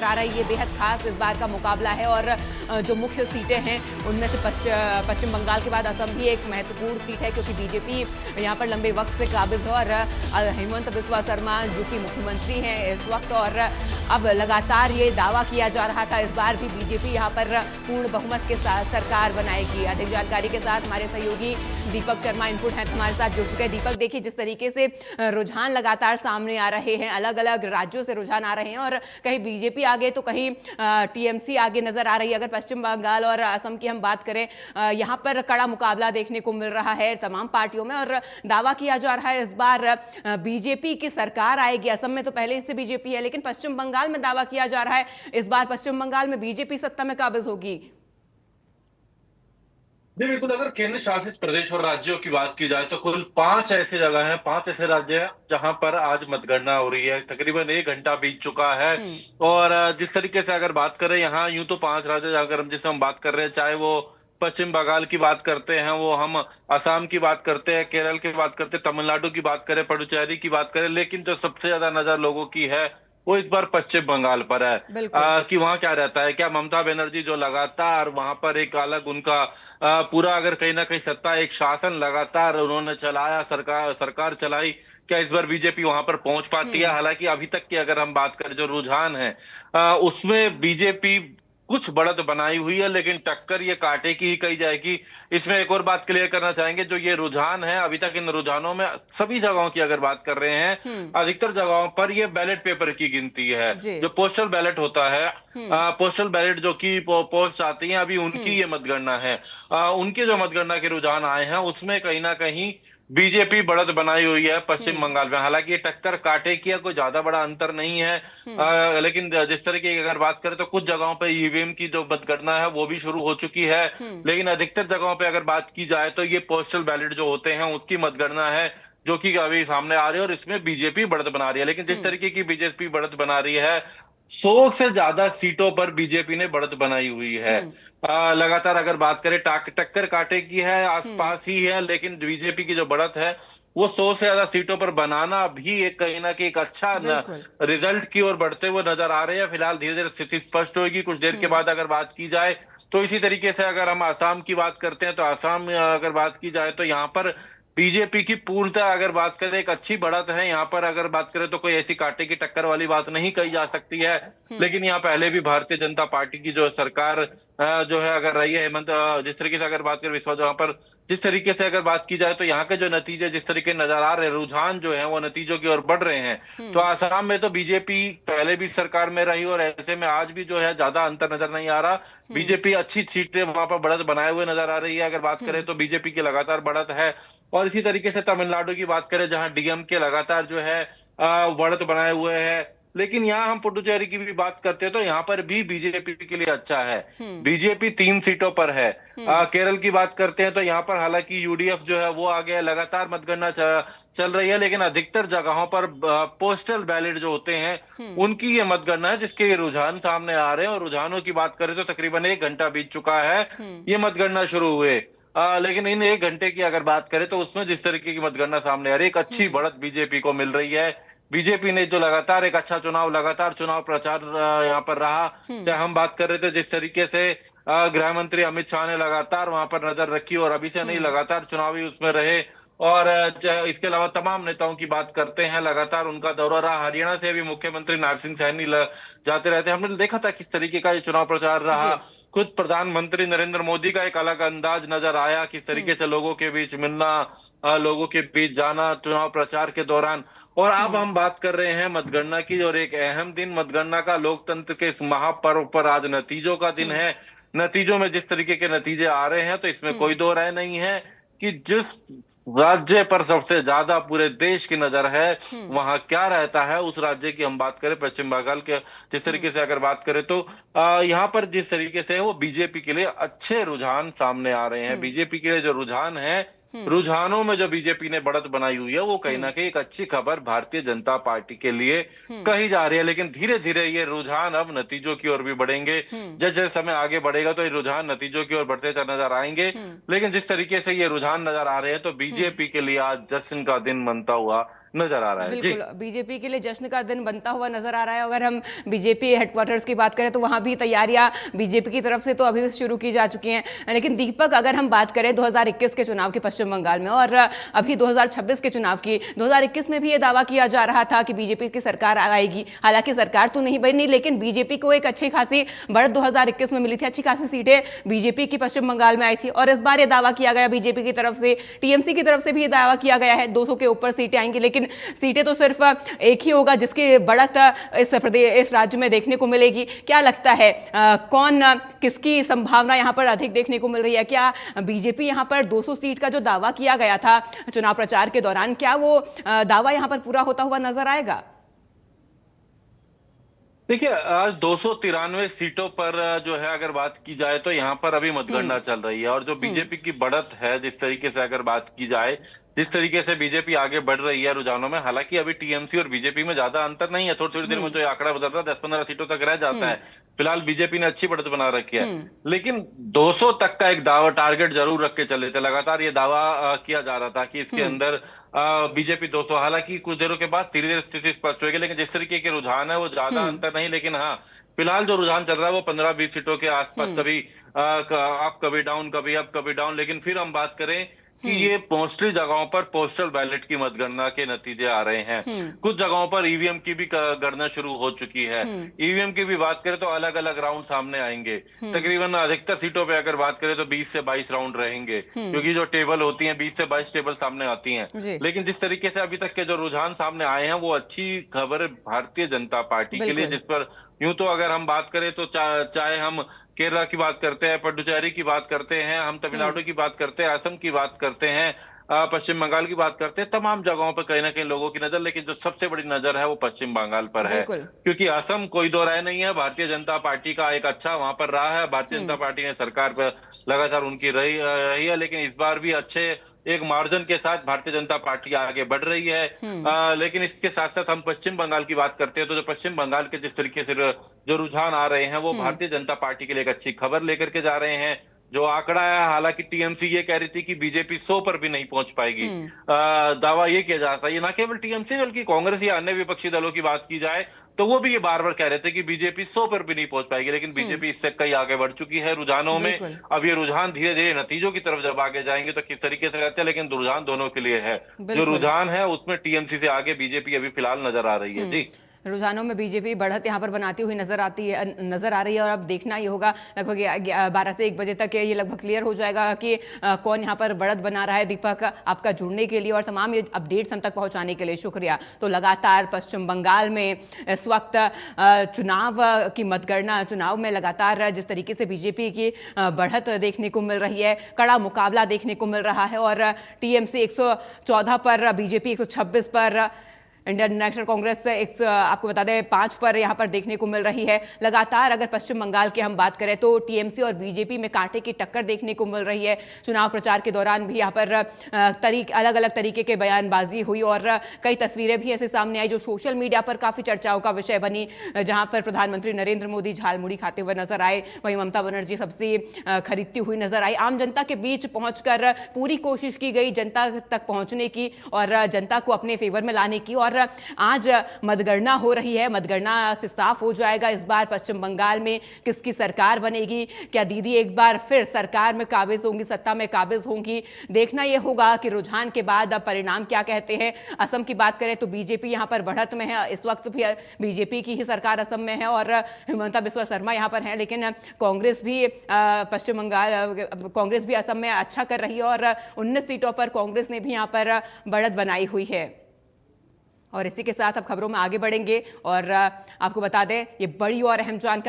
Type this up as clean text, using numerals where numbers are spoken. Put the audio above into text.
आ रहा है ये बेहद खास इस बार का मुकाबला है। और जो मुख्य सीटें हैं उनमें से पश्चिम बंगाल के बाद असम भी एक महत्वपूर्ण सीट है, क्योंकि बीजेपी यहाँ पर लंबे वक्त से काबिज है। और हेमंत बिस्वा शर्मा जो कि मुख्यमंत्री हैं इस वक्त, और अब लगातार ये दावा किया जा रहा था इस बार भी बीजेपी यहाँ पर पूर्ण बहुमत के साथ सरकार बनाएगी। अधिक जानकारी के साथ हमारे सहयोगी दीपक शर्मा इनपुट हैं हमारे साथ जुड़ चुके हैं। दीपक, देखिए जिस तरीके से रुझान लगातार सामने आ रहे हैं, अलग अलग राज्यों से रुझान आ रहे हैं, और कहीं बीजेपी आगे तो कहीं टीएमसी आगे नजर आ रही है। अगर पश्चिम बंगाल और असम की हम बात करें, यहाँ पर कड़ा मुकाबला देखने को मिल रहा है तमाम पार्टियों में, और दावा किया जा रहा है इस बार बीजेपी की सरकार आएगी। असम में तो पहले से बीजेपी है, लेकिन पश्चिम बंगाल में दावा किया जा रहा है इस बार पश्चिम बंगाल में बीजेपी सत्ता में काबिज होगी। जी बिल्कुल, अगर केंद्र शासित प्रदेश और राज्यों की बात की जाए तो कुल 5 ऐसी जगह हैं, 5 ऐसे राज्य हैं जहां पर आज मतगणना हो रही है। तकरीबन 1 घंटा बीत चुका है। और जिस तरीके से अगर बात करें, यहाँ यूं तो 5 राज्य अगर हम जिससे हम बात कर रहे हैं, चाहे वो पश्चिम बंगाल की बात करते हैं, वो हम असम की बात करते हैं, केरल की बात करते हैं, तमिलनाडु की बात करें, पुडुचेरी की बात करें, लेकिन जो सबसे ज्यादा नजर लोगों की है वो इस बार पश्चिम बंगाल पर है। कि वहां क्या रहता है, क्या ममता बनर्जी जो लगातार वहां पर एक अलग उनका पूरा अगर कहीं ना कहीं सत्ता एक शासन लगातार उन्होंने चलाया, सरकार चलाई, क्या इस बार बीजेपी वहां पर पहुंच पाती है? हालांकि अभी तक की अगर हम बात करें, जो रुझान है उसमें बीजेपी कुछ बढ़त बनाई हुई है, लेकिन टक्कर ये कांटे की ही कही जाएगी। इसमें एक और बात क्लियर करना चाहेंगे, जो ये रुझान है अभी तक, इन रुझानों में सभी जगहों की अगर बात कर रहे हैं, अधिकतर जगहों पर ये बैलेट पेपर की गिनती है। जो पोस्टल बैलेट होता है, पोस्टल बैलेट जो कि पोस्ट आती है, अभी उनकी ये मतगणना है। उनके जो मतगणना के रुझान आए हैं उसमें कहीं ना कहीं बीजेपी बढ़त बनाई हुई है पश्चिम बंगाल में। हालांकि ये टक्कर कांटे की है, कोई ज्यादा बड़ा अंतर नहीं है। लेकिन जिस तरीके की अगर बात करें तो कुछ जगहों पे ईवीएम की जो मतगणना है वो भी शुरू हो चुकी है, लेकिन अधिकतर जगहों पे अगर बात की जाए तो ये पोस्टल बैलेट जो होते हैं उसकी मतगणना है, जो कि अभी सामने आ रही है, और इसमें बीजेपी बढ़त बना रही है। लेकिन जिस तरीके की बीजेपी बढ़त बना रही है, 100 से ज्यादा सीटों पर बीजेपी ने बढ़त बनाई हुई है। लगातार अगर बात करें, टक्कर कांटे की है, आसपास ही है, लेकिन बीजेपी की जो बढ़त है वो 100 से ज्यादा सीटों पर बनाना भी एक कहीं ना कहीं एक अच्छा रिजल्ट की ओर बढ़ते हुए नजर आ रहे हैं। फिलहाल धीरे धीरे स्थिति स्पष्ट होगी कुछ देर के बाद अगर बात की जाए तो। इसी तरीके से अगर हम आसाम की बात करते हैं तो आसाम में अगर बात की जाए तो यहाँ पर बीजेपी की पूर्णतः अगर बात करें एक अच्छी बढ़त है। यहाँ पर अगर बात करें तो कोई ऐसी कांटे की टक्कर वाली बात नहीं कही जा सकती है, लेकिन यहाँ पहले भी भारतीय जनता पार्टी की जो सरकार जो है अगर रही है, हेमंत जिस तरीके से अगर बात करें विश्वास, जहां पर जिस तरीके से अगर बात की जाए तो यहाँ के जो नतीजे जिस तरीके नजर आ रहे हैं, रुझान जो है वो नतीजों की ओर बढ़ रहे हैं। तो आसाम में तो बीजेपी पहले भी सरकार में रही और ऐसे में आज भी जो है ज्यादा अंतर नजर नहीं आ रहा। बीजेपी अच्छी सीटें वहां पर बढ़त बनाए हुए नजर आ रही है। अगर बात करें तो बीजेपी की लगातार बढ़त है। और इसी तरीके से तमिलनाडु की बात करें, जहां डीएमके लगातार जो है बढ़त बनाए हुए हैं। लेकिन यहाँ हम पुडुचेरी की भी बात करते हैं तो यहाँ पर भी बीजेपी के लिए अच्छा है। बीजेपी 3 सीटों पर है। केरल की बात करते हैं तो यहाँ पर हालांकि यूडीएफ जो है वो आगे लगातार मतगणना चल रही है, लेकिन अधिकतर जगहों पर पोस्टल बैलेट जो होते हैं उनकी ये मतगणना है, जिसके ये रुझान सामने आ रहे हैं। और रुझानों की बात करें तो तकरीबन 1 घंटा बीत चुका है ये मतगणना शुरू हुए। लेकिन इन 1 घंटे की अगर बात करें तो उसमें जिस तरीके की मतगणना सामने आ रही है, एक अच्छी बढ़त बीजेपी को मिल रही है। बीजेपी ने जो लगातार एक अच्छा लगातार चुनाव प्रचार यहाँ पर रहा। चाहे हम बात कर रहे थे जिस तरीके से गृह मंत्री अमित शाह ने लगातार वहां पर नजर रखी और अभी से नहीं लगातार चुनावी उसमें रहे। और इसके अलावा तमाम नेताओं की बात करते हैं, लगातार उनका दौरा रहा। हरियाणा से भी मुख्यमंत्री नायब सिंह सैनी जाते रहते हैं। हमने देखा था किस तरीके का ये चुनाव प्रचार रहा। खुद प्रधानमंत्री नरेंद्र मोदी का एक अलग अंदाज नजर आया, किस तरीके से लोगों के बीच मिलना, लोगों के बीच जाना चुनाव प्रचार के दौरान। और अब हम बात कर रहे हैं मतगणना की, और एक अहम दिन मतगणना का, लोकतंत्र के इस महापर्व पर आज नतीजों का दिन है। नतीजों में जिस तरीके के नतीजे आ रहे हैं तो इसमें कोई दो राय नहीं है कि जिस राज्य पर सबसे ज्यादा पूरे देश की नजर है वहां क्या रहता है। उस राज्य की हम बात करें पश्चिम बंगाल के, जिस तरीके से अगर बात करें तो यहाँ पर जिस तरीके से वो बीजेपी के लिए अच्छे रुझान सामने आ रहे हैं। बीजेपी के लिए जो रुझान है, रुझानों में जो बीजेपी ने बढ़त बनाई हुई है, वो कहीं ना कहीं एक अच्छी खबर भारतीय जनता पार्टी के लिए कही जा रही है। लेकिन धीरे धीरे ये रुझान अब नतीजों की ओर भी बढ़ेंगे। जैसे जैसे समय आगे बढ़ेगा तो ये रुझान नतीजों की ओर बढ़ते नजर आएंगे। लेकिन जिस तरीके से ये रुझान नजर आ रहे हैं तो बीजेपी के लिए आज जश्न का दिन मनता हुआ नजर आ रहा है। जी। बिल्कुल, बीजेपी के लिए जश्न का दिन बनता हुआ नजर आ रहा है। अगर हम बीजेपी हेडक्वार्टर्स की बात करें तो वहां भी तैयारियां बीजेपी की तरफ से तो अभी शुरू की जा चुकी हैं। लेकिन दीपक, अगर हम बात करें 2021 के चुनाव की पश्चिम बंगाल में और अभी 2026 के चुनाव की, 2021 में भी ये दावा किया जा रहा था कि बीजेपी की सरकार आएगी। हालांकि सरकार तो नहीं बनी, लेकिन बीजेपी को एक अच्छी खासी बढ़त 2021 में मिली थी, अच्छी खासी सीटें बीजेपी की पश्चिम बंगाल में आई थी। और इस बार ये दावा किया गया बीजेपी की तरफ से, टीएमसी की तरफ से भी ये दावा किया गया है 200 के ऊपर सीटें आएंगी। लेकिन सीटें तो सिर्फ एक ही होगा जिसकी बढ़त इस राज्य में देखने को मिलेगी। क्या लगता है कौन किसकी संभावना यहां पर अधिक देखने को मिल रही है? क्या बीजेपी यहां पर 200 सीट का जो दावा किया गया था चुनाव प्रचार के दौरान, क्या वो दावा यहां पर पूरा होता हुआ नजर आएगा? देखिए, आज 293 सीटों पर जो है अगर बात की जाए तो यहाँ पर अभी मतगणना चल रही है। और जो बीजेपी की बढ़त है, जिस तरीके से अगर बात की जाए, जिस तरीके से बीजेपी आगे बढ़ रही है रुझानों में, हालांकि अभी टीएमसी और बीजेपी में ज्यादा अंतर नहीं है, थोड़ी थोड़ी देर में जो ये आंकड़ा बदलता है 10-15 सीटों तक रह जाता है। फिलहाल बीजेपी ने अच्छी बढ़त बना रखी है, लेकिन 200 तक का एक दावा टारगेट जरूर रख के चले थे। लगातार ये दावा किया जा रहा था कि इसके अंदर बीजेपी 200, हालांकि कुछ देरों के बाद धीरे धीरे स्थिति स्पष्ट होगी। लेकिन जिस तरीके के रुझान है वो ज्यादा अंतर नहीं, लेकिन हाँ, फिलहाल जो रुझान चल रहा है वो 15-20 सीटों के आसपास, कभी अप कभी डाउन, कभी अप कभी डाउन। लेकिन फिर हम बात करें कि ये मोस्टली जगहों पर पोस्टल बैलेट की मतगणना के नतीजे आ रहे हैं। कुछ जगहों पर ईवीएम की भी गणना शुरू हो चुकी है। ईवीएम की भी बात करें तो अलग अलग राउंड सामने आएंगे। तकरीबन अधिकतर सीटों पे अगर बात करें तो 20 से 22 राउंड रहेंगे, क्योंकि जो टेबल होती हैं 20 से 22 टेबल सामने आती हैं। लेकिन जिस तरीके से अभी तक के जो रुझान सामने आए हैं वो अच्छी खबर है भारतीय जनता पार्टी के लिए, जिस पर यूं तो अगर हम बात करें तो चाहे हम केरला की बात करते हैं, पुडुचेरी की बात करते हैं, हम तमिलनाडु की बात करते हैं, असम की बात करते हैं, पश्चिम बंगाल की बात करते हैं, तमाम जगहों पर कहीं ना कहीं लोगों की नजर, लेकिन जो सबसे बड़ी नजर है वो पश्चिम बंगाल पर है। क्योंकि असम कोई दो राय नहीं है, भारतीय जनता पार्टी का एक अच्छा वहां पर रहा है। भारतीय जनता पार्टी ने सरकार पर लगातार उनकी रही है, लेकिन इस बार भी अच्छे एक मार्जिन के साथ भारतीय जनता पार्टी आगे बढ़ रही है। लेकिन इसके साथ साथ हम पश्चिम बंगाल की बात करते हैं तो जो पश्चिम बंगाल के जिस तरीके से जो रुझान आ रहे हैं वो भारतीय जनता पार्टी के लिए एक अच्छी खबर लेकर के जा रहे हैं। जो आंकड़ा है, हालांकि टीएमसी ये कह रही थी कि बीजेपी 100 पर भी नहीं पहुंच पाएगी, दावा ये किया जाता है। ये ना केवल टीएमसी बल्कि कांग्रेस या अन्य विपक्षी दलों की बात की जाए तो वो भी ये बार बार कह रहे थे कि बीजेपी 100 पर भी नहीं पहुंच पाएगी। लेकिन बीजेपी इससे कई आगे बढ़ चुकी है रुझानों में। अब ये रुझान धीरे धीरे नतीजों की तरफ जब आगे जाएंगे तो किस तरीके से रहते हैं, लेकिन रुझान दोनों के लिए है। जो रुझान है उसमें टीएमसी से आगे बीजेपी अभी फिलहाल नजर आ रही है। जी, रुझानों में बीजेपी बढ़त यहां पर बनाती हुई नजर आ रही है। और अब देखना ये होगा, लगभग 12 से 1 बजे तक ये लगभग क्लियर हो जाएगा कि कौन यहां पर बढ़त बना रहा है। दीपक, आपका जुड़ने के लिए और तमाम ये अपडेट्स हम तक पहुंचाने के लिए शुक्रिया। तो लगातार पश्चिम बंगाल में इस वक्त चुनाव की मतगणना, चुनाव में लगातार जिस तरीके से बीजेपी की बढ़त देखने को मिल रही है, कड़ा मुकाबला देखने को मिल रहा है। और टीएमसी 114 पर, बीजेपी 126 पर, इंडियन नेशनल कांग्रेस आपको बता दें 5 पर यहां पर देखने को मिल रही है। लगातार अगर पश्चिम बंगाल की हम बात करें तो टीएमसी और बीजेपी में कांटे की टक्कर देखने को मिल रही है। चुनाव प्रचार के दौरान भी यहां पर अलग अलग तरीके के बयानबाजी हुई और कई तस्वीरें भी ऐसे सामने आई जो सोशल मीडिया पर काफी चर्चाओं का विषय बनी, जहां पर प्रधानमंत्री नरेंद्र मोदी झालमुड़ी खाते हुए नजर आए, वहीं ममता बनर्जी सब्जी खरीदती हुई नजर आई। आम जनता के बीच पहुंचकर पूरी कोशिश की गई जनता तक पहुंचने की और जनता को अपने फेवर में लाने की। और आज मतगणना हो रही है, मतगणना से साफ हो जाएगा इस बार पश्चिम बंगाल में किसकी सरकार बनेगी। क्या दीदी एक बार फिर सरकार में काबिज होंगी, सत्ता में काबिज होंगी? देखना यह होगा कि रुझान के बाद अब परिणाम क्या कहते हैं। असम की बात करें तो बीजेपी यहां पर बढ़त में है, इस वक्त भी बीजेपी की ही सरकार असम में है और हिमंता बिस्वा शर्मा यहां पर है। लेकिन कांग्रेस भी पश्चिम बंगाल, कांग्रेस भी असम में अच्छा कर रही है और 19 सीटों पर कांग्रेस ने भी यहां पर बढ़त बनाई हुई है। और इसी के साथ अब खबरों में आगे बढ़ेंगे और आपको बता दें ये बड़ी और अहम जानकारी